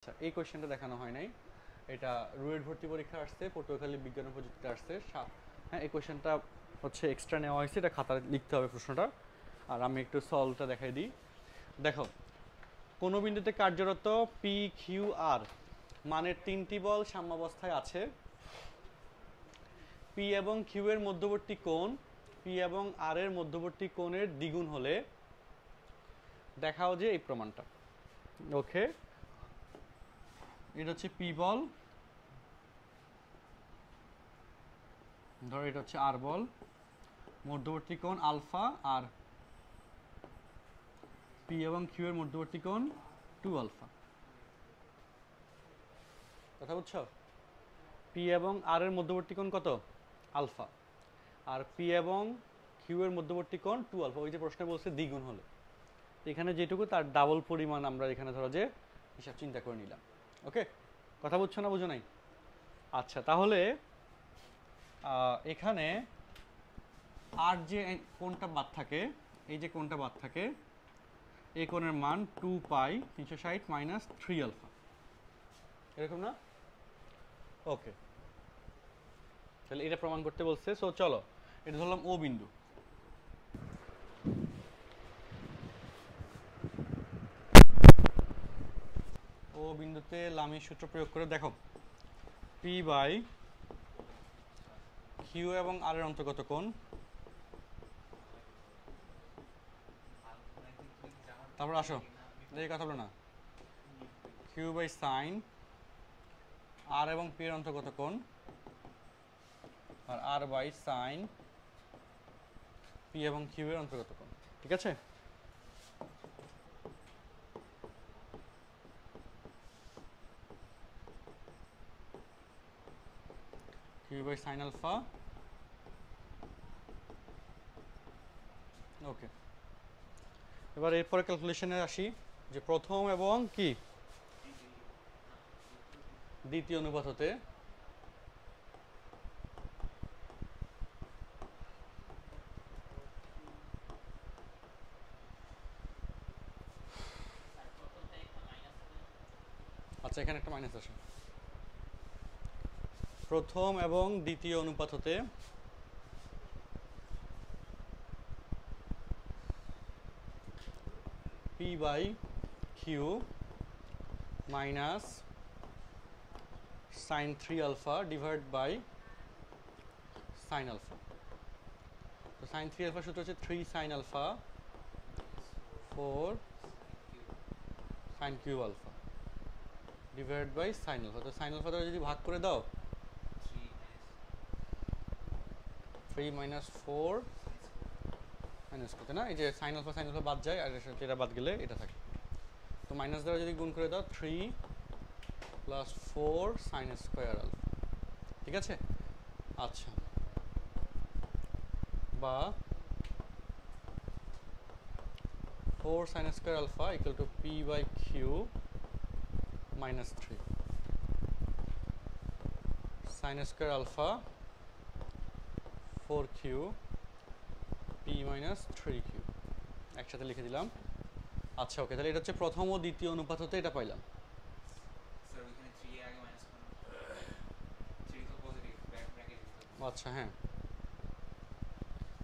আচ্ছা, এই কোশ্চেনটা দেখানো হয় নাই। এটা রুয়েট ভর্তি পরীক্ষা আসছে, পটুয়াখালী বিজ্ঞান ও প্রযুক্তিতে আসছে। হ্যাঁ, এই কোশ্চেনটা হচ্ছে এক্সট্রা নেওয়া হয়েছে, এটা খাতায় লিখতে হবে প্রশ্নটা। আর আমি একটু সলভটা দেখাই দিই। দেখো, কোনো বিন্দুতে কার্যরত পি কিউ আর মানের তিনটি বল সাম্যাবস্থায় আছে। পি এবং কিউ এর মধ্যবর্তী কোণ পি এবং আর এর মধ্যবর্তী কোণের দ্বিগুণ হলে দেখাও যে এই প্রমাণটা। ওকে, এটা হচ্ছে পি বল, ধরো এটা হচ্ছে আর বল, মধ্যবর্তী কোণ আলফা, আর পি এবং কিউ এর মধ্যবর্তী কোণ 2 আলফা। কথা বুঝছো? পি এবং আর এর মধ্যবর্তী কোণ কত? আলফা। আর পি এবং কিউ এর মধ্যবর্তী কোণ 2 আলফা। ওই যে প্রশ্নে বলছে দ্বিগুণ হলে, এখানে যেটুকু তার ডাবল পরিমাণ আমরা এখানে ধরো যে হিসাব চিন্তা করে নিলাম। ওকে, কথা বুঝছো না বুঝো নাই? আচ্ছা, তাহলে এখানে আর যে কোণটা বাদ থাকে, এই যে কোণটা বাদ থাকে, এই কোণের মান 2 পাই 360 মাইনাস 3 আলফা, এরকম না? ওকে, তাহলে এটা প্রমাণ করতে বলছে। সো চলো, এটা ধরলাম ও বিন্দু। ও বিন্দুতে লামির সূত্র প্রয়োগ করে দেখো, পি বাই কিউ এবং আর এর অন্তর্গত কোণ, তারপর আসো দেখি কথা বলো না, কিউ বাই সাইন আর এবং পি এর অন্তর্গত কোণ, আর আর বাই সাইন পি এবং কিউ এর অন্তর্গত কোণ। ঠিক আছে? Q by sine alpha. Okay, এবার এরপরে ক্যালকুলেশনে আসি, যে প্রথম এবং কি দ্বিতীয় অনুপাত হতে আচ্ছা, এখানে একটা মাইনাস আসে। প্রথম এবং দ্বিতীয় অনুপাত হতে P by Q minus sine 3 alpha divide by sine alpha. তো সাইন 3 আলফা সূত্র হচ্ছে 3 sine alpha 4 sine cube alpha divide by sine alpha. তো সাইন আলফা দ্বারা যদি ভাগ করে দাও, 3 মাইনাস 4 মাইনাস করতে না, এই যে সাইন আলফা বাদ যায়, আর এটা বাদ গেলে এটা থাকে। তো মাইনাস দ্বারা যদি গুণ করে দাও, 3 প্লাস 4 সাইন স্কোয়ার আলফা। ঠিক আছে? আচ্ছা, বা 4 sine square alpha equal to P by Q minus 3 sine square alpha 4 Q P minus 3 Q একসাথে লিখে দিলাম। আচ্ছা, ওকে, তাহলে এটা হচ্ছে প্রথম ও দ্বিতীয় অনুপাত হতে এটা পাইলাম। আচ্ছা, হ্যাঁ,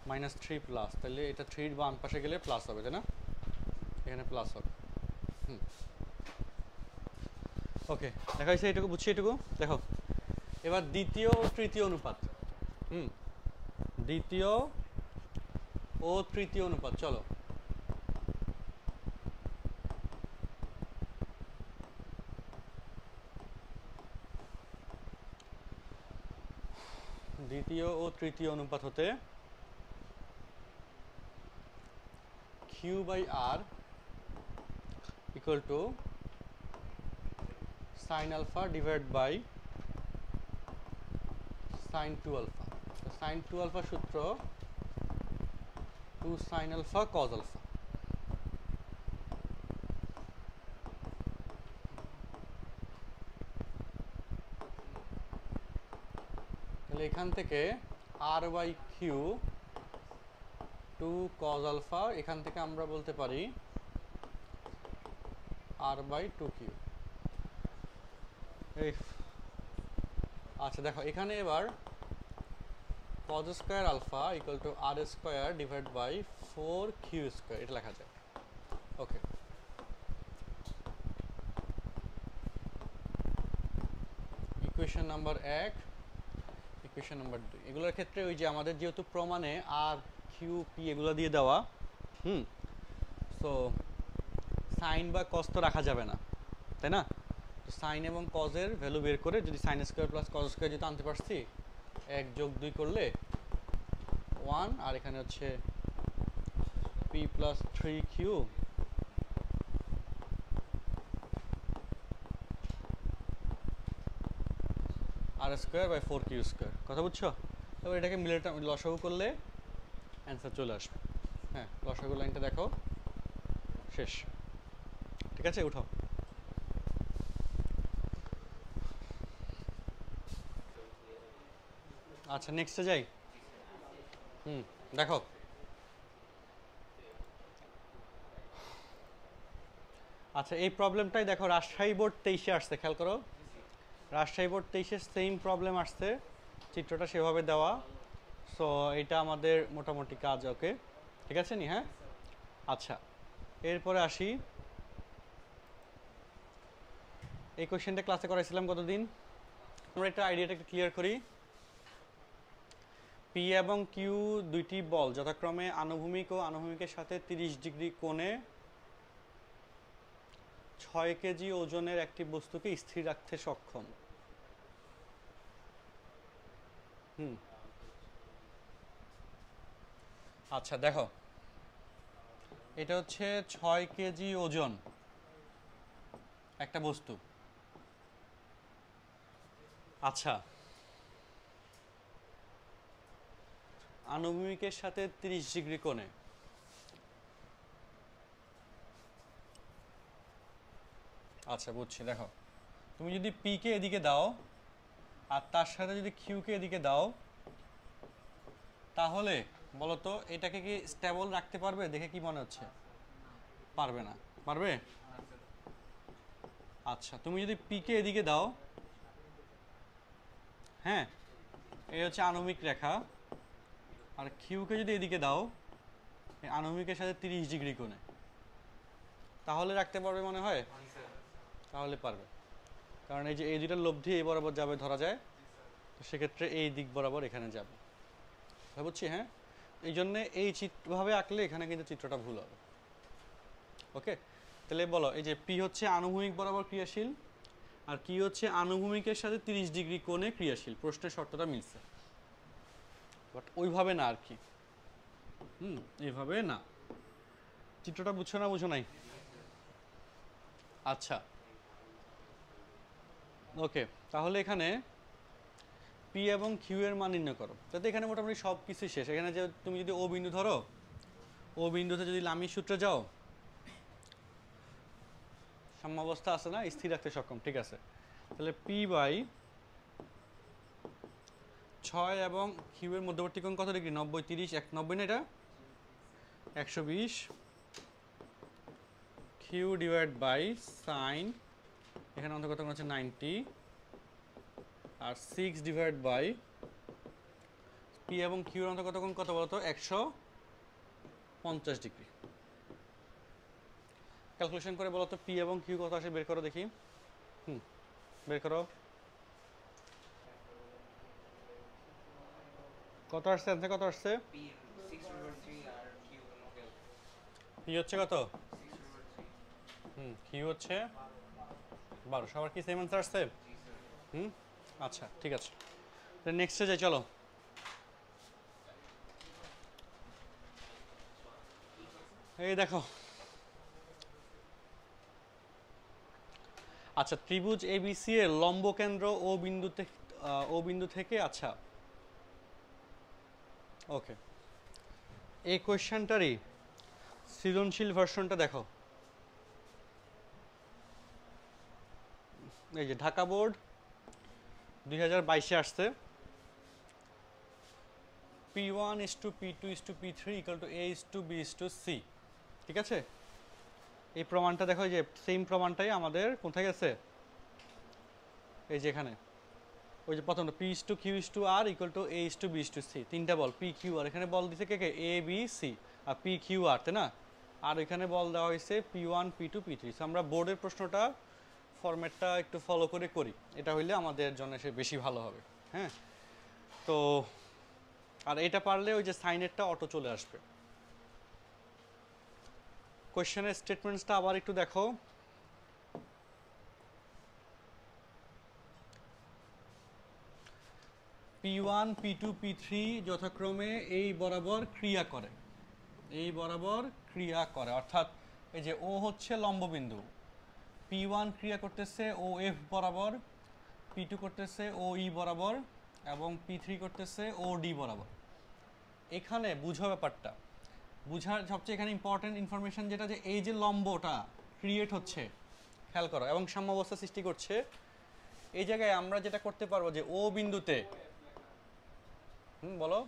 মাইনাস 3 প্লাস, তাহলে এটা 3 বাম পাশে গেলে প্লাস হবে, তাই না? এখানে প্লাস হবে। ওকে, দেখা হয়েছে, এটুকু বুঝছি, এটুকু দেখো। এবার দ্বিতীয় ও তৃতীয় অনুপাত। দ্বিতীয় ও তৃতীয় অনুপাত, চলো। দ্বিতীয় ও তৃতীয় অনুপাত হতে Q by R equal to sine alpha divide by sine 2 alpha. Sine 2 alpha সূত্র 2 সাইন আলফা কজ আলফা। তাহলে এখান থেকে R by Q 2 cos alpha, এখান থেকে আমরা বলতে পারি আর বাই 2 কিউ। এই আচ্ছা দেখো এখানে এবার cos square alpha equal to R square divide by 4 Q square এটা লেখা যায়। Okay, equation number 1, equation number 2, এগুলোর ক্ষেত্রে ওই যে আমাদের যেহেতু প্রমাণে আর কিউ পি এগুলো দিয়ে দেওয়া, সো সাইন বা কস তো রাখা যাবে না, তাই না? তো সাইন এবং কজের ভ্যালু বের করে যদি sine square plus cos square যেহেতু আনতে পারছি, 1 যোগ 2 করলে 1, আর এখানে হচ্ছে P plus 3q R square by 4q square. কথা বুঝছো? এবার এটাকে মিলে লসাগু করলে অ্যান্সার চলে আসবে। হ্যাঁ, লসাগু লাইনটা দেখো, শেষ। ঠিক আছে, উঠাও। আচ্ছা নেক্সটে যাই। দেখো আচ্ছা এই প্রবলেমটাই দেখো রাজশাহী বোর্ড 23-এ আসছে, খেয়াল করো। রাজশাহী বোর্ড 23-এ সেম প্রবলেম আসছে, চিত্রটা সেভাবে দেওয়া। সো এটা আমাদের মোটামুটি কাজ। ওকে, ঠিক আছে নি? হ্যাঁ, আচ্ছা এরপরে আসি। এই কোয়েশ্চেনটা ক্লাসে করাইছিলাম কতদিন? আমরা একটা আইডিয়াটা একটু ক্লিয়ার করি। পি এবং কিউ দুইটি বল যথাক্রমে আনুভূমিক ও আনুভূমিকের সাথে 30 ডিগ্রি কোণে 6 কেজি ওজনের একটি বস্তুকে স্থির রাখতে সক্ষম। আচ্ছা দেখো, এটা হচ্ছে 6 কেজি ওজন একটা বস্তু। আচ্ছা, আনুভূমিকের সাথে 30 ডিগ্রি কোণে। আচ্ছা বুঝছি। দেখো তুমি যদি পি কে এদিকে দাও আর তার সাথে যদি কিউ কে এদিকে দাও, তাহলে বলো তো এটাকে কি স্টেবল রাখতে পারবে? দেখে কি মনে হচ্ছে? পারবে না। পারবে? আচ্ছা তুমি যদি পি কে এদিকে দাও, হ্যাঁ, এই হচ্ছে আনুভূমিক রেখা, আর কিউ কে যদি এদিকে দাও এই আনুভূমিকের সাথে 30 ডিগ্রি কোণে, তাহলে রাখতে পারবে মনে হয়? তাহলে পারবে, কারণ এই যে এই দুইটার লব্ধি এই বরাবর যাবে ধরা যায়, তো সেক্ষেত্রে এই দিক বরাবর এখানে যাবে। বুঝছি? হ্যাঁ, এই জন্যে এই চিত্রভাবে আঁকলে এখানে কিন্তু চিত্রটা ভুল হবে। ওকে, তাহলে বলো এই যে পি হচ্ছে আনুভূমিক বরাবর ক্রিয়াশীল আর কি হচ্ছে আনুভূমিকের সাথে 30 ডিগ্রি কোণে ক্রিয়াশীল। প্রশ্নের শর্তটা মিলছে, বাট ওইভাবে না আর কি। এইভাবে না। চিত্রটা বুঝছো না? বুঝো নাই? আচ্ছা ওকে, তাহলে এখানে পি এবং কিউ এর মান নির্ণয় করো। যাতে এখানে মোটামুটি সব কিছু শেষ। এখানে যে তুমি যদি ও বিন্দু ধরো, ও বিন্দুতে যদি লামির সূত্রে যাও, সাম্যাবস্থা আছে না, স্থির রাখতে সক্ষম। ঠিক আছে, তাহলে পি বাই 6 এবং কিউ এর মধ্যবর্তী কোণ কত ডিগ্রি? 90, 30, 90 না, এটা 120 কিউ ডিভাইড বাই সাইন, এখানে অন্তত কত হচ্ছে 90, আর 6 ডিভাইড বাই পি এবং কিউ এর অন্তত কত বলতো? 150 ডিগ্রি। ক্যালকুলেশন করে বলো তো পি এবং কিউ কত আসে, বের করো দেখি। বের করো। কত আসছে? অ্যান্সার কত আসছে? পি হচ্ছে কত? কিউ হচ্ছে 12। সবার কি সেম অ্যান্সার আসছে? আচ্ছা ঠিক আছে, নেক্সটে যাই চলো। এই দেখো, আচ্ছা ত্রিভুজ এবিসি এর লম্ব কেন্দ্র ও বিন্দু থেকে, আচ্ছা ওকে, এই কোয়েশ্চেনটারই সৃজনশীল ভার্সনটা দেখো। এই যে ঢাকা বোর্ড 2022-এ আসছে, P1 is to P2 is to P3 equal to A is to B is to C। ঠিক আছে, এই প্রমাণটা দেখো, যে সেম প্রমাণটাই আমাদের কোথায় গেছে? এই যে এখানে ওই যে প্রথমটা P is to Q is to R equal to A is to B is to C, তিনটা বল পি কিউ আর, এখানে বল দিছে কে কে এ বি সি আর পি কিউ আর, তাই না? আর এখানে বল দেওয়া হয়েছে P one P two P three. আমরা বোর্ডের প্রশ্নটা ফরম্যাটটা একটু ফলো করে করি, এটা হইলে আমাদের জন্য সে বেশি ভালো হবে। হ্যাঁ, তো আর এটা পারলে ওই যে সাইনেরটা অটো চলে আসবে। কোয়েশ্চেনের স্টেটমেন্টসটা আবার একটু দেখো। P1 P2 P3 যথাক্রমে এই বরাবর ক্রিয়া করে, এই বরাবর ক্রিয়া করে, অর্থাৎ এই যে ও হচ্ছে লম্ববিন্দু, P1 ক্রিয়া করতেছে ও এফ বরাবর, P2 করতেছে ও ই বরাবর এবং P3 করতেছে ও ডি বরাবর। এখানে বুঝো ব্যাপারটা, বুঝার সবচেয়ে এখানে ইম্পর্টেন্ট ইনফরমেশন যেটা, যে এই যে লম্বটা ক্রিয়েট হচ্ছে, খেয়াল করো, এবং সাম্যাবস্থা সৃষ্টি করছে। এই জায়গায় আমরা যেটা করতে পারবো যে ও বিন্দুতে, বলো,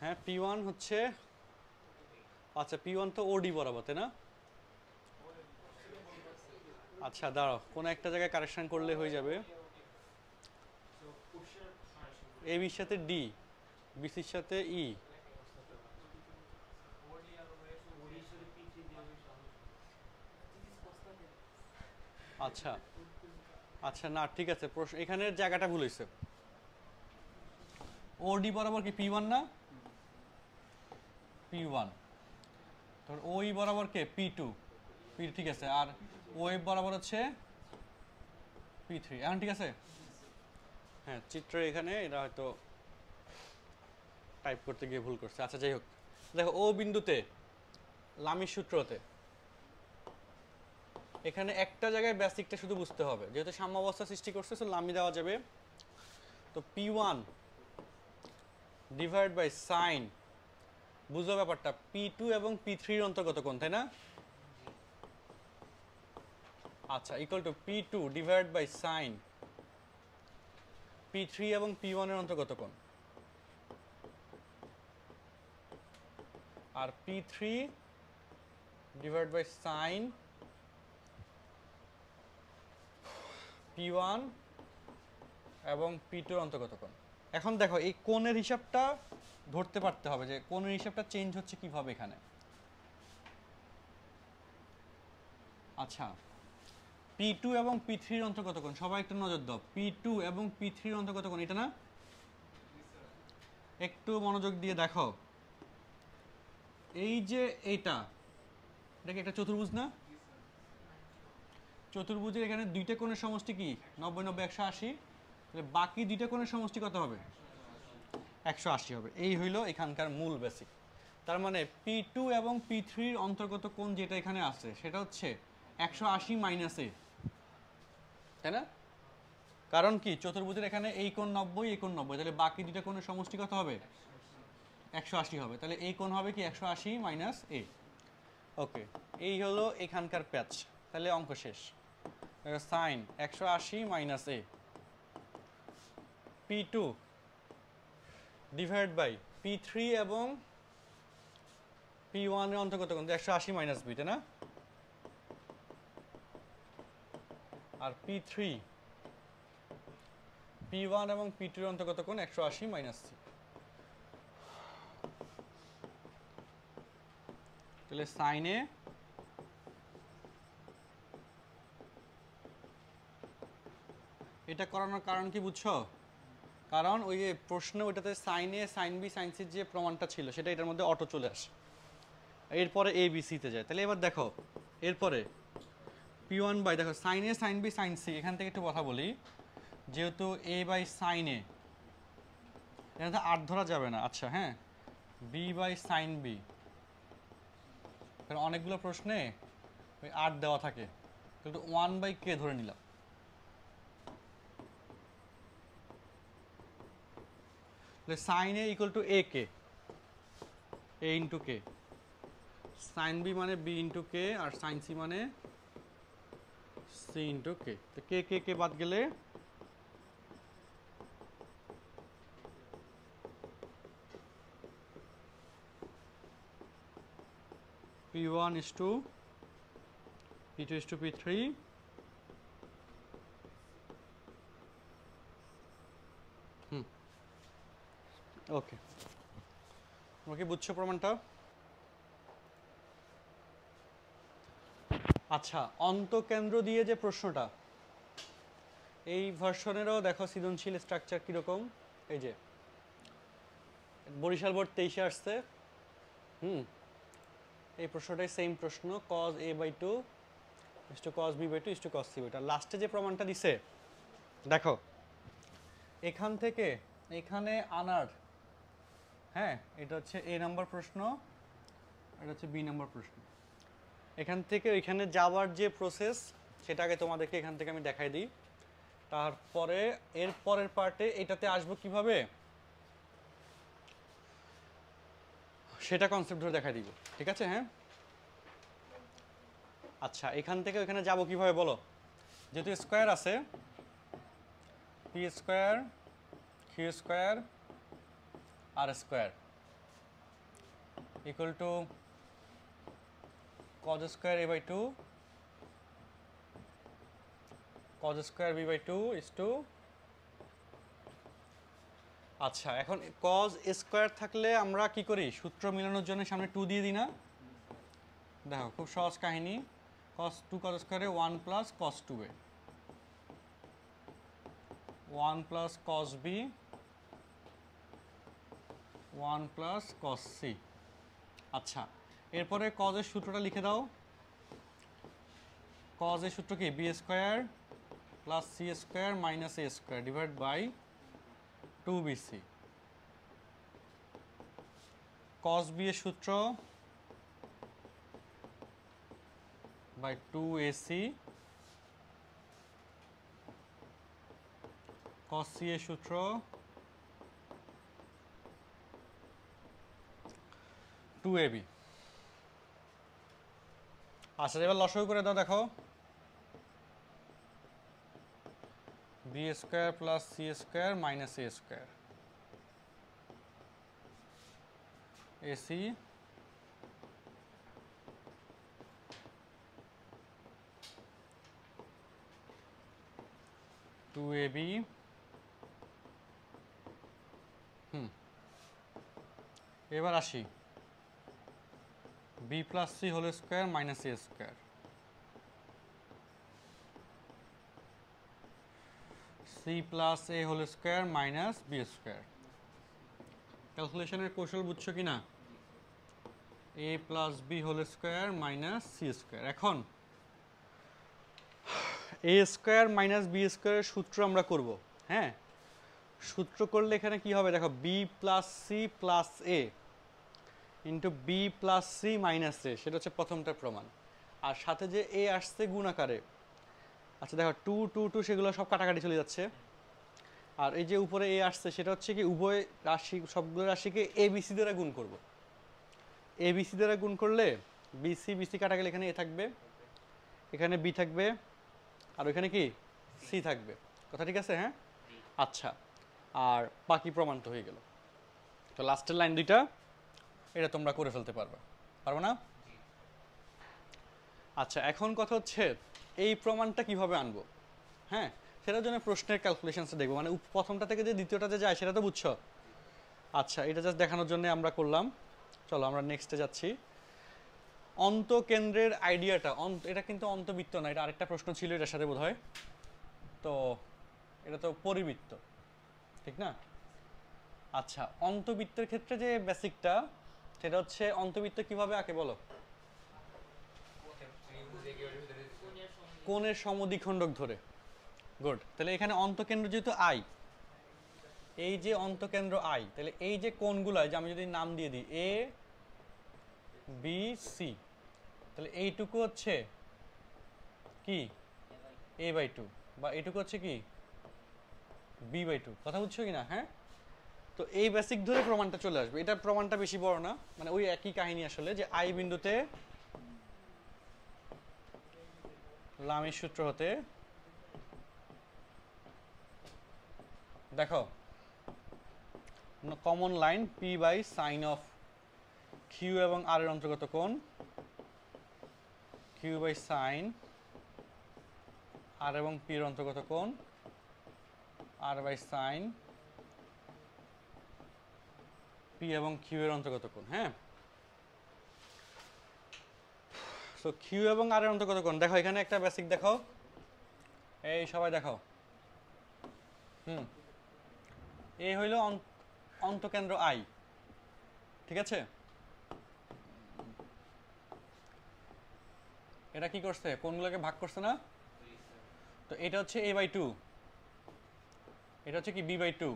হ্যাঁ P1 হচ্ছে, আচ্ছা P1 তো ওডি বরাবর, তাই না? আচ্ছা দাঁড়াও, কোনো একটা জায়গায় কারেকশন করলে হয়ে যাবে। এ বির সাথে ডি, বিসির সাথে ই। আচ্ছা আচ্ছা, না ঠিক আছে, প্রশ্ন এখানের জায়গাটা ভুল হয়েছে। ওডি বরাবর কি P1 না? P1, তোর ওই বরাবর কে P2, পি, ঠিক আছে, আর ওয়েভ বরাবর হচ্ছে P3, এখন ঠিক আছে? হ্যাঁ, চিত্র এখানে এরা হয়তো টাইপ করতে গিয়ে ভুল করছে। আচ্ছা যাই হোক, দেখো ও বিন্দুতে লামির সূত্রতে এখানে একটা জায়গায় বেসিকটা শুধু বুঝতে হবে, যেহেতু সাম্যাবস্থা সৃষ্টি করছে সো লামি দেওয়া যাবে। তো P1 ডিভাইড বাই সাইন, বুঝো ব্যাপারটা, P2 এবং P3 এর অন্তর্গত কোণ, তাই না? আচ্ছা, equal to P2 divide by sine P3 এবং P1 এর অন্তর্গত কোণ, আর P3 divide by sign P1 এবং P2 এর অন্তর্গত কোণ। এখন দেখো এই কোণের হিসাবটা ধরতে পারতে হবে, যে কোণের হিসাবটা চেঞ্জ হচ্ছে কিভাবে এখানে। আচ্ছা, P2 এবং P3 এর অন্তর্গত কোণ, সবাই একটু নজর দাও, P2 এবং P3 এর অন্তর্গত কোণ এটা না? একটু মনোযোগ দিয়ে দেখো, এই যে এইটা, এটা কি একটা চতুর্ভুজ না? চতুর্ভুজের এখানে দুইটা কোণের সমষ্টি কি 90 90 180, তাহলে বাকি দুইটা কোণের সমষ্টি কত হবে? 180 হবে। এই হইল এখানকার মূল বেসিক। তার মানে P2 এবং P3 এর অন্তর্গত কোণ যেটা এখানে আছে সেটা হচ্ছে 180 মাইনাস এ, তাই না? কারণ কি, চতুর্ভুজের এখানে এই কোণ 90, এই কোণ 90, তাহলে বাকি দুইটা কোণের সমষ্টি কত হবে? 180 হবে। তাহলে এই কোণ হবে কি 180 মাইনাস এ। ওকে, এই হলো এখানকার প্যাচ। তাহলে অঙ্ক শেষ। Sine 180 minus A, P2 divide by P3 এবং P1 এর অন্তর্গত কোণ 180 মাইনাস বি, তাই না? আর P3 P1 এবং P2 এর অন্তর্গত কোণ 180 মাইনাস সি। তাহলে সাইন এ এটা করানোর কারণ কি বুঝছো? কারণ ওই যে প্রশ্ন ওইটাতে সাইন এ সাইন বি সাইন সির যে প্রমাণটা ছিল সেটা এটার মধ্যে অটো চলে আসে, এরপরে এ বি সিতে যায়। তাহলে এবার দেখো এরপরে P1 বাই, দেখো সাইন এ সাইন বি সাইন সি, এখান থেকে একটু কথা বলি, যেহেতু এ বাই সাইন এ, এখানে তো 8 ধরা যাবে না। আচ্ছা হ্যাঁ, বি বাই সাইন বি, কারণ অনেকগুলো প্রশ্নে ওই 8 দেওয়া থাকে, কিন্তু 1 বাই কে ধরে নিলাম। Sine A equal to A K, A into K, sine B মানে বি ইন্টু কে, আর সাইন সি মানে সি ইন্টু কে। তো কে কে কে বাদ গেলে P1 is to P2 is to P3 ওকে তোমরা কি বুঝছো প্রমাণটা? আচ্ছা, অন্তকেন্দ্র দিয়ে যে প্রশ্নটা, এই ভার্সনেরও দেখো সৃজনশীল স্ট্রাকচার কীরকম। এই যে বরিশাল বোর্ড 23-এ আসছে। এই প্রশ্নটাই সেম প্রশ্ন, cos a/2 is to cos b/2 is to cos c/2। আর লাস্টে যে প্রমাণটা দিছে দেখো, এখান থেকে এখানে আনার, হ্যাঁ এটা হচ্ছে a নাম্বার প্রশ্ন, এটা হচ্ছে b নাম্বার প্রশ্ন। এখান থেকে এখানে যাওয়ার যে প্রসেস সেটা আগে তোমাদেরকে এখান থেকে আমি দেখাই দিই, তারপরে এর পরের পার্টে এটাতে আসবো কিভাবে সেটা কনসেপ্ট ধরে দেখাই দিব, ঠিক আছে? হ্যাঁ আচ্ছা, এখান থেকে এখানে যাব কিভাবে বলো? যেহেতু স্কোয়ার আছে, P square Q square R square equal to cos square a/2 cos square b/2 is to, আচ্ছা এখন cos স্কোয়ার থাকলে আমরা কি করি, সূত্র মিলানোর জন্য সামনে 2 দিয়ে দিই না? দেখো খুব সহজ কাহিনী, cos 2 cos স্কোয়ারে 1 plus cos 2a 1 plus cos b 1 plus cos c। আচ্ছা এরপরে cos এর সূত্রটা লিখে দাও। cos এর সূত্র কি, b square plus c square minus a square divide by 2bc। cos b এর সূত্র বাই 2ac, cos c এর সূত্র 2ab। আচ্ছা এবার লসাগু করে দাও, দেখো b square plus c square minus a square ac two ab এবার আসি b plus c whole square minus a square c plus a whole square minus b square. ক্যালকুলেশনের কৌশল বুঝছো কি না? a plus b whole square minus c square. এখন a square minus b স্কোয়ারের সূত্র আমরা করব, হ্যাঁ সূত্র করলে এখানে কি হবে দেখো, b plus c plus a into b plus c minus a, সেটা হচ্ছে প্রথমটার প্রমাণ। আর সাথে যে a আসছে গুণ আকারে, আচ্ছা দেখো 2 2 2 সেগুলো সব কাটাকাটি চলে যাচ্ছে। আর এই যে উপরে a আসছে সেটা হচ্ছে কি, উভয় রাশি সবগুলো রাশিকে a b c দ্বারা গুণ করব। a b c দ্বারা গুণ করলে b c কাটা গেলে এখানে a থাকবে, এখানে b থাকবে, আর ওইখানে কি c থাকবে। কথা ঠিক আছে? হ্যাঁ আচ্ছা, আর বাকি প্রমাণ তো হয়ে গেল। তো লাস্টের লাইন দুইটা এটা তোমরা করে ফেলতে পারবে, পারবো না? আচ্ছা এখন কথা হচ্ছে এই প্রমাণটা কিভাবে আনবো, হ্যাঁ সেটার জন্য প্রশ্নের ক্যালকুলেশনসটা দেখবো, মানে প্রথমটা থেকে যে দ্বিতীয়টা যে যায় সেটা তো বুঝছো। আচ্ছা এটা জাস্ট দেখানোর জন্য আমরা করলাম। চলো আমরা নেক্সটে যাচ্ছি। অন্তকেন্দ্রের আইডিয়াটা, এটা কিন্তু অন্তবৃত্ত না, এটা আরেকটা প্রশ্ন ছিল এটার সাথে বোধহয়, তো এটা তো পরিবৃত্ত, ঠিক না? আচ্ছা অন্তবৃত্তের ক্ষেত্রে যে বেসিকটা সেটা হচ্ছে অন্তবৃত্ত কিভাবে আঁকে বলো? কোণের সমদ্বিখণ্ডক ধরে। গুড, তাহলে এখানে অন্তকেন্দ্র যেহেতু আই, এই যে অন্তকেন্দ্র আই, তাহলে এই যে কোণগুলো, যে আমি যদি নাম দিয়ে দিই এ বি সি, তাহলে এইটুকু হচ্ছে কি a/2 বা এইটুকু হচ্ছে কি b/2। কথা বুঝছো কি না? হ্যাঁ তো এই বেসিক ধরে প্রমাণটা চলে আসবে। এটা প্রমাণটা বেশি বড় না, মানে ওই একই কাহিনী আসলে, যে আই বিন্দুতে লামির সূত্র হতে দেখো common line P by sine of Q এবং আর এর অন্তর্গত কোণ কিউ বাই সাইন আর এবং পি এর অন্তর্গত কোণ আর বাই সাইন পি এবং কিউ এর অন্তর্গত কোণ। হ্যাঁ, সো কিউ এবং আর এর অন্তর্গত কোণ দেখো, এখানে একটা বেসিক দেখো, এই সবাই দেখো, এই হইল অন্তকেন্দ্র আই, ঠিক আছে। এটা কি করছে, কোণগুলোকে ভাগ করছে না, তো এটা হচ্ছে a/2, এটা হচ্ছে কি b/2,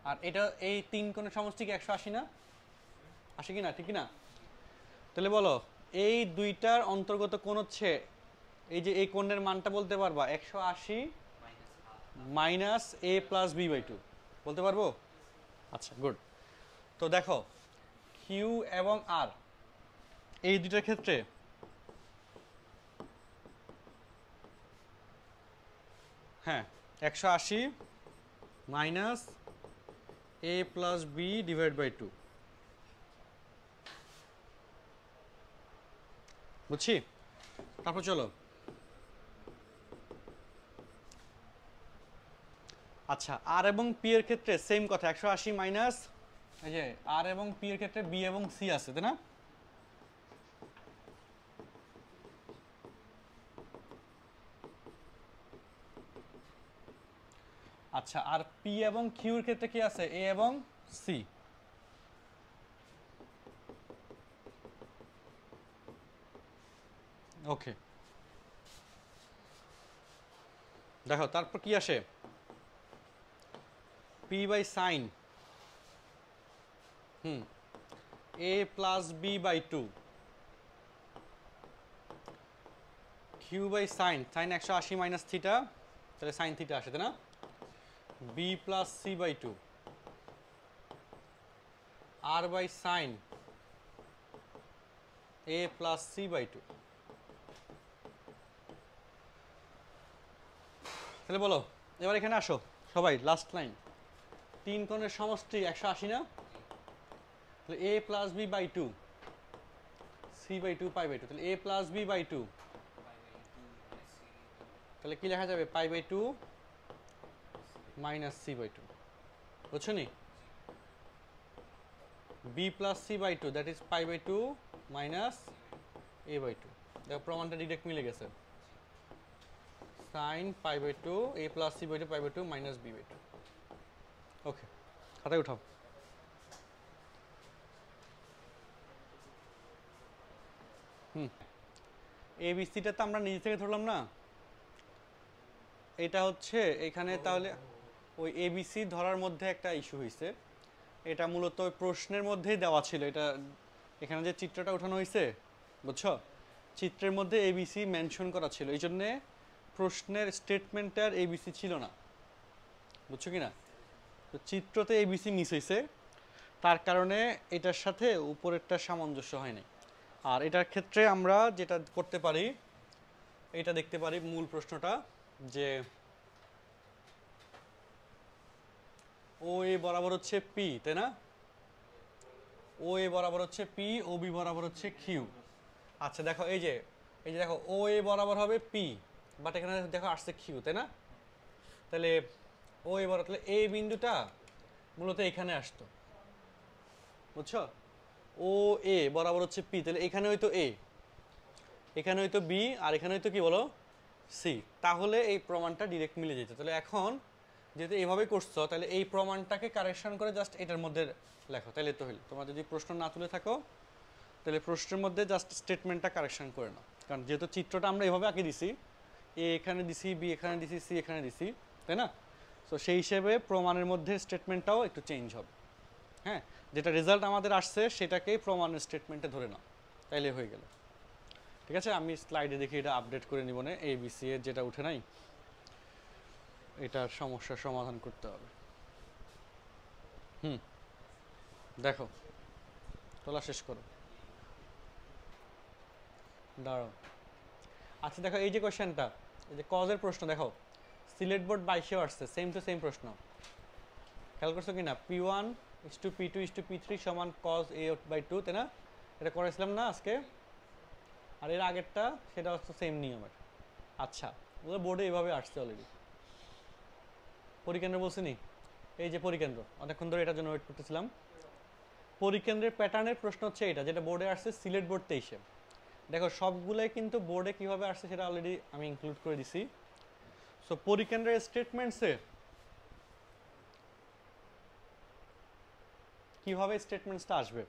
আর এটা এই তিন কোণের সমষ্টি কি 180 না, আসে কি না, ঠিক কি না? তাহলে বলো এই দুইটার অন্তর্গত কোণ হচ্ছে, এই যে এই কোণের মানটা বলতে পারবা 180 মাইনাস a প্লাস b/2 বলতে পারবো? আচ্ছা, গুড। তো দেখো কিউ এবং আর এই দুইটার ক্ষেত্রে হ্যাঁ 180 minus a plus B divide by 2, বুঝছি? তারপর চলো, আচ্ছা আর এবং পি এর ক্ষেত্রে সেম কথা, 180 মাইনাস এই যে আর এবং পি এর ক্ষেত্রে বি এবং সি আছে, তাই না? আচ্ছা আর পি এবং কিউ এর ক্ষেত্রে কি আছে, এ এবং সি। ওকে, দেখো তারপর কি আসে, P by sine A plus B by 2, Q by sine, sine 180 minus theta, তাহলে সাইন থিটা আসে, তাই না? B plus C by 2, R by sine A plus C by 2। তাহলে বলো এবার এখানে আসো সবাই, লাস্ট লাইন, তিন কোণের সমষ্টি 180 না, তাহলে A plus B by 2 C by 2 pi by 2, তাহলে এ প্লাস বি বাই 2, তাহলে কি লেখা যাবে, pi by 2 minus C by 2, বুঝছো নি? B plus C by 2 that is pi by 2 minus A by 2, দেখো প্রমাণটা ডিরেক্ট মিলে গেছে, sine pi by 2 A plus C by 2 pi by 2 minus B by 2। Okay, খাতায় উঠাও। এবিসিটা তো আমরা নিজে থেকে ধরলাম না, এটা হচ্ছে এখানে, তাহলে ওই এবিসি ধরার মধ্যে একটা ইস্যু হয়েছে, এটা মূলত ওই প্রশ্নের মধ্যেই দেওয়া ছিল, এটা এখানে যে চিত্রটা ওঠানো হয়েছে, বুঝছো, চিত্রের মধ্যে এবিসি মেনশন করা ছিল, এই জন্যে প্রশ্নের স্টেটমেন্টটার এবিসি ছিল না, বুঝছো কি না? তো চিত্রতে এবিসি মিস হয়েছে, তার কারণে এটার সাথে উপরেরটা সামঞ্জস্য হয়নি। আর এটার ক্ষেত্রে আমরা যেটা করতে পারি, এটা দেখতে পারি মূল প্রশ্নটা, যে ও এ বরাবর হচ্ছে পি, তাই না? ও এ বরাবর হচ্ছে পি, ও বি বরাবর হচ্ছে কিউ। আচ্ছা দেখো এই যে দেখো ও এ বরাবর হবে পি, বাট এখানে দেখো আসছে কিউ, তাই না? তাহলে ও এ বরাবর, তাহলে এ বিন্দুটা মূলত এখানে আসতো, বুঝছো? ও এ বরাবর হচ্ছে পি, তাহলে এখানে হয়তো এ, এখানে হয়তো বি, আর এখানে হয়তো কি বলো, সি, তাহলে এই প্রমাণটা ডিরেক্ট মিলে যেত। তাহলে এখন যেহেতু এইভাবে করছো, তাহলে এই প্রমাণটাকে কারেকশন করে জাস্ট এটার মধ্যে লেখো, তাহলে তো হইল। তোমরা যদি প্রশ্ন না তুলে থাকো তাহলে প্রশ্নের মধ্যে জাস্ট স্টেটমেন্টটা কারেকশন করে নাও, কারণ যেহেতু চিত্রটা আমরা এভাবে আঁকে দিছি, এ এখানে দিছি, বি এখানে দিছি, সি এখানে দিছি, তাই না? তো সেই হিসেবে প্রমাণের মধ্যে স্টেটমেন্টটাও একটু চেঞ্জ হবে। হ্যাঁ, যেটা রেজাল্ট আমাদের আসছে সেটাকেই প্রমাণের স্টেটমেন্টে ধরে নাও, তাইলে হয়ে গেল। ঠিক আছে, আমি স্লাইডে দেখি এটা আপডেট করে নিব না, এবিসি এর যেটা উঠে নাই, এটার সমস্যার সমাধান করতে হবে। দেখো তোলা শেষ করো, দাঁড়াও। আচ্ছা দেখো এই যে কোয়েশ্চেনটা, এই যে কজের প্রশ্ন, দেখো সিলেট বোর্ড 22-এও আসছে, সেম টু সেম প্রশ্ন, খেয়াল করছো কিনা? P1 P2 P3 সমান cos A/2, তাই না? এটা করেছিলাম না আজকে, আর এর আগেরটা সেটা হচ্ছে সেম নিয়মের। আচ্ছা ওগুলো বোর্ডে এইভাবে আসছে অলরেডি। পরিকেন্দ্র বলছিনি, এই যে পরিকেন্দ্র, অনেকক্ষণ ধরে এটার জন্য ওয়েট করতেছিলাম। পরিকেন্দ্রের প্যাটার্নের প্রশ্ন হচ্ছে এটা, যেটা বোর্ডে আসছে সিলেট বোর্ড 23-এ। দেখো সবগুলোই কিন্তু বোর্ডে কিভাবে আসছে সেটা অলরেডি আমি ইনক্লুড করে দিছি। সো পরিকেন্দ্রের স্টেটমেন্টসে কিভাবে স্টেটমেন্টসটা আসবে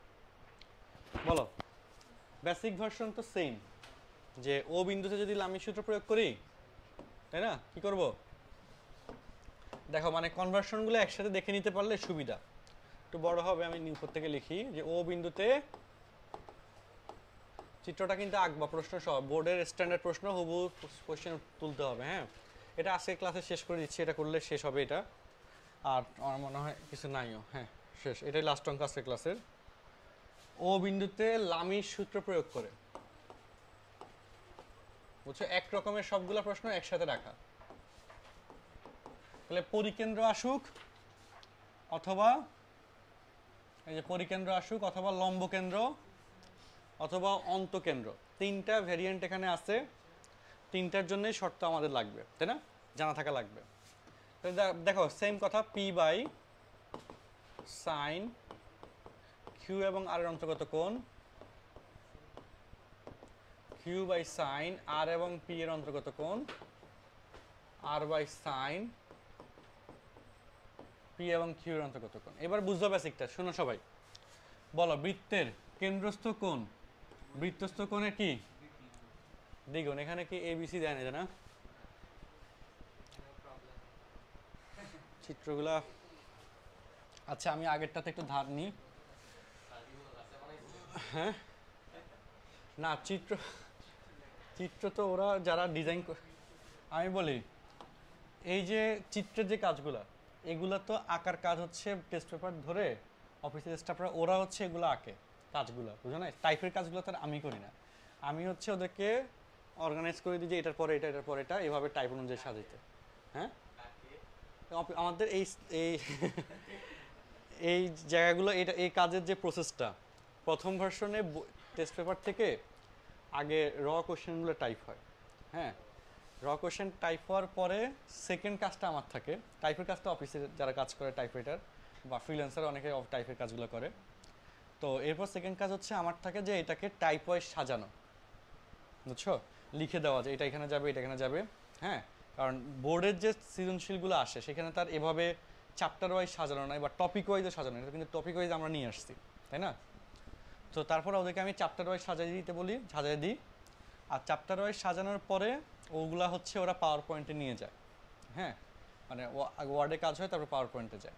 বলো? বেসিক ভার্সন তো সেম, যে ও বিন্দুতে যদি লামির সূত্র প্রয়োগ করি, তাই না? কি করব দেখো, মানে কনভার্সনগুলো একসাথে দেখে নিতে পারলে সুবিধা। একটু বড় হবে, আমি উপর থেকে লিখি যে ও বিন্দুতে, চিত্রটা কিন্তু আঁকবা প্রশ্ন সহ, বোর্ডের স্ট্যান্ডার্ড প্রশ্ন হুবহু কোশ্চেন তুলতে হবে। হ্যাঁ, এটা আজকে ক্লাসে শেষ করে দিচ্ছি, এটা করলে শেষ হবে এটা। আর আমার মনে হয় কিছু নাইও, হ্যাঁ শেষ, এটাই লাস্ট অঙ্ক আজকে ক্লাসের। ও বিন্দুতে লামির সূত্র প্রয়োগ করে, বুঝছো, এক রকমের সবগুলা প্রশ্ন একসাথে রাখা। তাহলে পরিকেন্দ্র আসুক অথবা এই যে পরিকেন্দ্র আসুক, অথবা লম্ব কেন্দ্র, অথবা অন্তকেন্দ্র, তিনটা ভেরিয়েন্ট এখানে আছে। তিনটার জন্যই শর্ত আমাদের লাগবে, তাই না? জানা থাকা লাগবে। দেখো সেম কথা, পি বাই সাইন কিউ এবং আর এর অন্তর্গত কোণ, কিউ বাই সাইন আর এবং পি এর অন্তর্গত কোণ, আর বাই সাইন পি এবং কিউ এর অন্তর্গত কোণ। এবার বুঝতে বেসিকটা, শোনো সবাই, বলো বৃত্তের কেন্দ্রস্থ কোণ, বৃত্তস্থ কোণে কি দ্বিগুণ। এখানে কি এবিসি দেয় না, জানা চিত্রগুলা? আচ্ছা আমি আগেরটাতে একটু ধার নিই। হ্যাঁ না, চিত্র চিত্র তো ওরা যারা ডিজাইন, আমি বলি এই যে চিত্রের যে কাজগুলা, এগুলা তো আঁকার কাজ হচ্ছে টেস্ট পেপার ধরে অফিসের স্টাফরা ওরা হচ্ছে এগুলো আঁকে কাজগুলো, বুঝো না? টাইপের কাজগুলো তো আমি করি না, আমি হচ্ছে ওদেরকে অর্গানাইজ করে দিই যে এটার পরে এটা, এটার পরে এটা, এভাবে টাইপ অনুযায়ী সাজাইতে। হ্যাঁ, আমাদের এই এই এই জায়গাগুলো, এটা এই কাজের যে প্রসেসটা, প্রথম ভার্সনে টেস্ট পেপার থেকে আগে র কোশ্চেনগুলো টাইপ হয়। হ্যাঁ, র কোশ্চেন টাইপ হওয়ার পরে সেকেন্ড কাজটা আমার থাকে, টাইপের কাজটা অফিসে যারা কাজ করে, টাইপরাইটার বা ফ্রিল্যান্সার অনেকে টাইপের কাজগুলো করে। তো এরপর সেকেন্ড কাজ হচ্ছে আমার থাকে যে এটাকে টাইপ ওয়াইজ সাজানো, বুঝছো, লিখে দেওয়া যে এটা এখানে যাবে, এটা এখানে যাবে। হ্যাঁ, কারণ বোর্ডের যে সৃজনশীলগুলো আসে সেখানে তার এভাবে চ্যাপ্টার ওয়াইজ সাজানো নয় বা টপিক ওয়াইজে সাজানো, এটা কিন্তু টপিক ওয়াইজ আমরা নিয়ে আসছি, তাই না? তো তারপর ওদেরকে আমি চ্যাপ্টার ওয়াইজ সাজিয়ে দিতে বলি, সাজিয়ে দিই। আর চ্যাপ্টার ওয়াইজ সাজানোর পরে ওগুলা হচ্ছে ওরা পাওয়ার পয়েন্টে নিয়ে যায়। হ্যাঁ, মানে ওয়ার্ডে কাজ হয়, তারপর পাওয়ার পয়েন্টে যায়।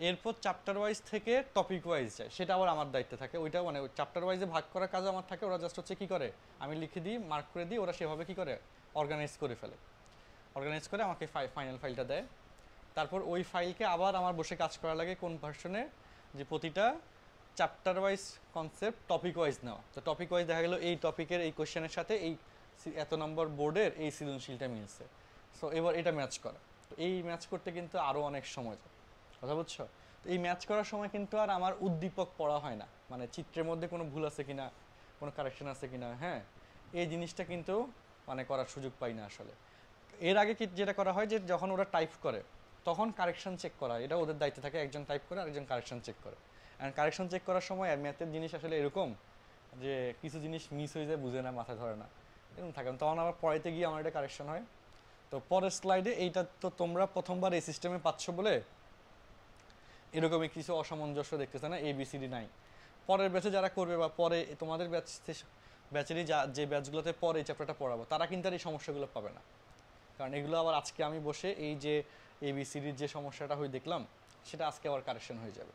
এরপর চ্যাপ্টার ওয়াইজ থেকে টপিক ওয়াইজ যায়, সেটা আবার আমার দায়িত্বে থাকে। ওইটা মানে চ্যাপ্টার ওয়াইজে ভাগ করার কাজ আমার থাকে, ওরা জাস্ট হচ্ছে কী করে, আমি লিখে দিই, মার্ক করে দিই, ওরা সেভাবে কী করে অর্গানাইজ করে ফেলে, অর্গানাইজ করে আমাকে ফাইনাল ফাইলটা দেয়। তারপর ওই ফাইলকে আবার আমার বসে কাজ করা লাগে কোন ভার্সনে, যে প্রতিটা chapter wise concept topic wise নেওয়া। তো টপিক ওয়াইজ দেখা গেলো এই টপিকের এই কোশ্চেনের সাথে এই এত নম্বর বোর্ডের এই সৃজনশীলটা মিলছে, সো এবার এটা ম্যাচ করা। তো এই ম্যাচ করতে কিন্তু আরও অনেক সময় যায়, কথা বুঝছো? তো এই ম্যাচ করার সময় কিন্তু আর আমার উদ্দীপক পড়া হয় না, মানে চিত্রের মধ্যে কোনো ভুল আছে কিনা, কোনো কারেকশন আছে কিনা, হ্যাঁ এই জিনিসটা কিন্তু মানে করার সুযোগ পাই না আসলে। এর আগে কি যেটা করা হয় যে যখন ওরা টাইপ করে তখন কারেকশন চেক করা, এটা ওদের দায়িত্ব থাকে, একজন টাইপ করে আরেকজন কারেকশন চেক করে। অ্যান্ড কারেকশন চেক করার সময় ম্যাথের জিনিস আসলে এরকম যে কিছু জিনিস মিস হয়ে যায়, বুঝে না, মাথায় ধরে না, এরকম থাকে, তখন আবার পড়াইতে গিয়ে আমার এটা কারেকশন হয়। তো পরের স্লাইডে এইটা তো তোমরা প্রথমবার এই সিস্টেমে পাচ্ছ বলে এরকমই কিছু অসামঞ্জস্য দেখতেছে না, ABCD নাই। পরের ব্যাচে যারা করবে বা পরে তোমাদের ব্যাচেরই যে ব্যাচগুলোতে পরে এই চ্যাপ্টারটা পড়াবো তারা কিন্তু আর এই সমস্যাগুলো পাবে না, কারণ এগুলো আবার আজকে আমি বসে এই যে ABCDর যে সমস্যাটা হয়ে দেখলাম সেটা আজকে আবার কারেকশন হয়ে যাবে।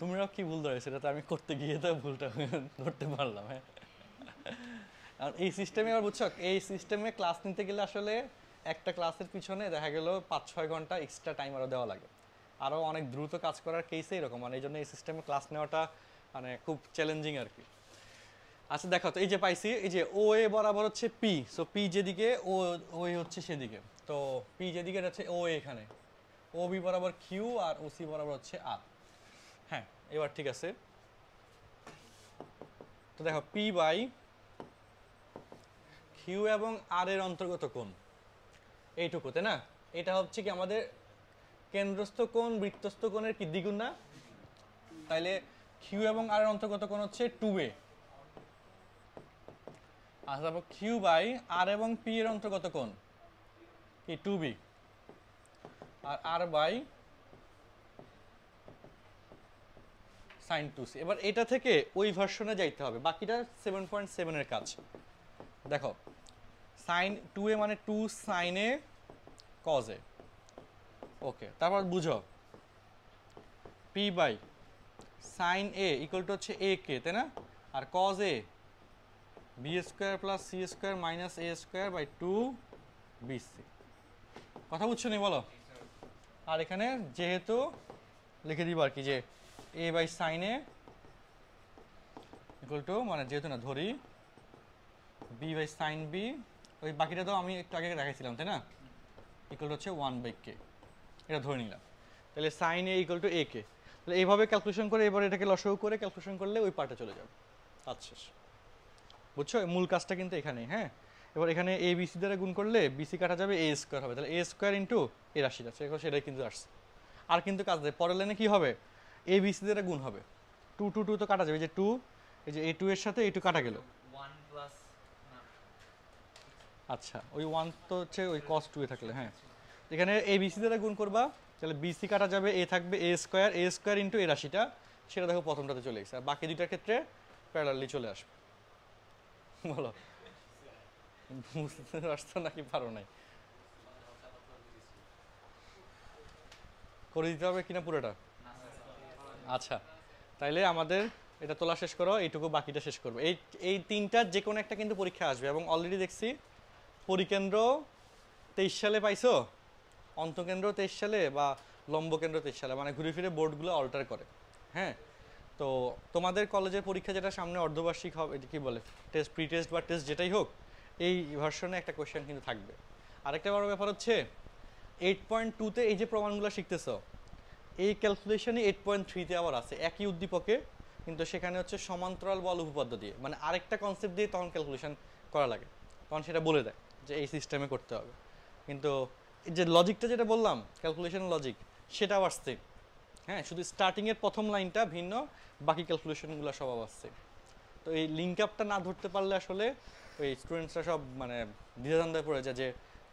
তোমরাও কি ভুল ধরে, সেটা তো আমি করতে গিয়ে তো ভুলটা ধরতে পারলাম। হ্যাঁ, আর এই সিস্টেমে আবার বুঝছো, এই সিস্টেমে ক্লাস নিতে গেলে আসলে একটা ক্লাসের পিছনে দেখা গেল 5-6 ঘন্টা এক্সট্রা টাইম আরও দেওয়া লাগে, আরও অনেক দ্রুত কাজ করার কেসে এরকম, মানে এই জন্য এই সিস্টেমে ক্লাস নেওয়াটা মানে খুব চ্যালেঞ্জিং আর কি। আচ্ছা দেখো, তো এই যে পাইছি, এই যে ও এ বরাবর হচ্ছে পি, সো পি যেদিকে ও এ হচ্ছে সেদিকে, তো পি যেদিকে হচ্ছে ও এখানে, ও বি বরাবর কিউ আর ও সি বরাবর হচ্ছে আর। হ্যাঁ, এবার ঠিক আছে। তো দেখো পি বাই কিউ এবং আর এর অন্তর্গত কোণ এইটুকু, তাই না? এটা হচ্ছে কি আমাদের কেন্দ্রস্থ কোণ বৃত্তস্থ কোণের কি দ্বিগুণ না? তাইলে কিউ এবং আর এর অন্তর্গত কোণ হচ্ছে 2a। আর তারপর কিউ বাই আর এবং পি এর অন্তর্গত কোণ কি 2b, R R by sin 2c। এবার এটা থেকে ওই ভার্সনে যাইতে হবে, বাকিটা 7.7 এর কাজ। দেখো sin 2a মানে 2 sin a cos a, ওকে। তারপর বুঝো p by sin a equal to হচ্ছে a কে, তাই না? আর cos a b square plus c square minus a square by 2bc। কথা বুঝছো নি বলো? আর এখানে যেহেতু লিখে দিব আর কি যে a by sin a equal to, মানে যেহেতু না ধরি b বাই sin b, ওই বাকিটা তো আমি একটু আগে দেখাইছিলাম, তাই না? ইকুয়াল টু হচ্ছে 1 বাই k, এটা ধরে নিলাম। তাহলে sin a equal two a কে, তাহলে এইভাবে ক্যালকুলেশন করে এবার এটাকে লসাগু করে ক্যালকুলেশন করলে ওই পার্টে চলে যাবে। আচ্ছা বুঝছো, মূল কাজটা কিন্তু এখানেই। হ্যাঁ, এবার এখানে এ বিসি দ্বারা গুণ করলে বিসি কাটা যাবে এ স্কোয়ার হবে, তাহলে এ স্কোয়ার ইন্টু এ রাশি আছে, সেটাই কিন্তু আসছে। আর কিন্তু কাজ দেয় পরের লাইনে কি হবে, এ বিসি দ্বারা গুণ হবে, 2 2 2 তো কাটা যাবে, এই যে 2, এই যে a2 এর সাথে a2 কাটা গেল। আচ্ছা ওই 1 তো হচ্ছে ওই cos 2 এ থাকলে, হ্যাঁ এখানে এ বিসি দ্বারা গুণ করবা, তাহলে বিসি কাটা যাবে, এ থাকবে এ স্কোয়ার ইন্টু এ রাশিটা, সেটা দেখো প্রথমটাতে চলে গেছে, আর বাকি দুইটার ক্ষেত্রে প্যারালালি চলে আসবে। বলো বুঝতে পারছো নাকি পারো নাই? করে দিতে হবে কিনা পুরোটা? আচ্ছা তাইলে আমাদের এটা তোলা শেষ করো, এইটুকু বাকিটা শেষ করবো। এই তিনটার যে কোনো একটা কিন্তু পরীক্ষা আসবে, এবং অলরেডি দেখছি পরিকেন্দ্র 23 সালে পাইছো, অন্তকেন্দ্র 23 সালে, বা লম্বকেন্দ্র 23 সালে, মানে ঘুরে ফিরে বোর্ডগুলো অল্টার করে। হ্যাঁ, তো তোমাদের কলেজের পরীক্ষা যেটা সামনে অর্ধবার্ষিক হবে, কি বলে টেস্ট, প্রি টেস্ট বা টেস্ট যেটাই হোক, এই ভার্সনে একটা কোয়েশ্চেন কিন্তু থাকবে। আরেকটা বড় ব্যাপার হচ্ছে 8.2-তে এই যে প্রমাণগুলো শিখতেছো, এই ক্যালকুলেশনই 8.3-তে আবার আছে একই উদ্দীপকে, কিন্তু সেখানে হচ্ছে সমান্তরাল বল উপপাদ্য দিয়ে, মানে আরেকটা কনসেপ্ট দিয়ে তখন ক্যালকুলেশন করা লাগে, তখন সেটা বলে দেয় যে এই সিস্টেমে করতে হবে। কিন্তু এই যে লজিকটা যেটা বললাম, ক্যালকুলেশন লজিক, সেটাও আসছে। হ্যাঁ, শুধু স্টার্টিংয়ের প্রথম লাইনটা ভিন্ন, বাকি ক্যালকুলেশনগুলো সব আসছে। তো এই লিঙ্ক আপটা না ধরতে পারলে আসলে ওই স্টুডেন্টসরা সব মানে দ্বিধাদ্বন্দ্বে পড়ে যায় যে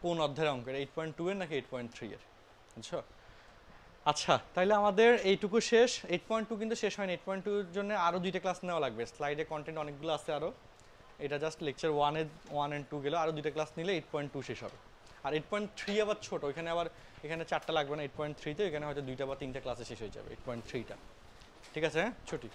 কোন অধ্যায়ের অঙ্কের, 8.2 এর নাকি 8.3 এর, বুঝছো? আচ্ছা তাইলে আমাদের এইটুকু শেষ। 8.2 কিন্তু শেষ হয়নি, 8.2 এর জন্য আরও 2টা ক্লাস নেওয়া লাগবে, স্লাইডে কন্টেন্ট অনেকগুলো আছে আরও। এটা জাস্ট লেকচার 1 and 2 গেল, আরও 2টা ক্লাস নিলে 8.2 শেষ হবে। আর 8.3 আবার ছোট, ওইখানে আবার এখানে 4টা লাগবে না, 8.3-তে এখানে হয়তো 2টা বা 3টা ক্লাসে শেষ হয়ে যাবে 8.3টা। ঠিক আছে, হ্যাঁ ছুটি।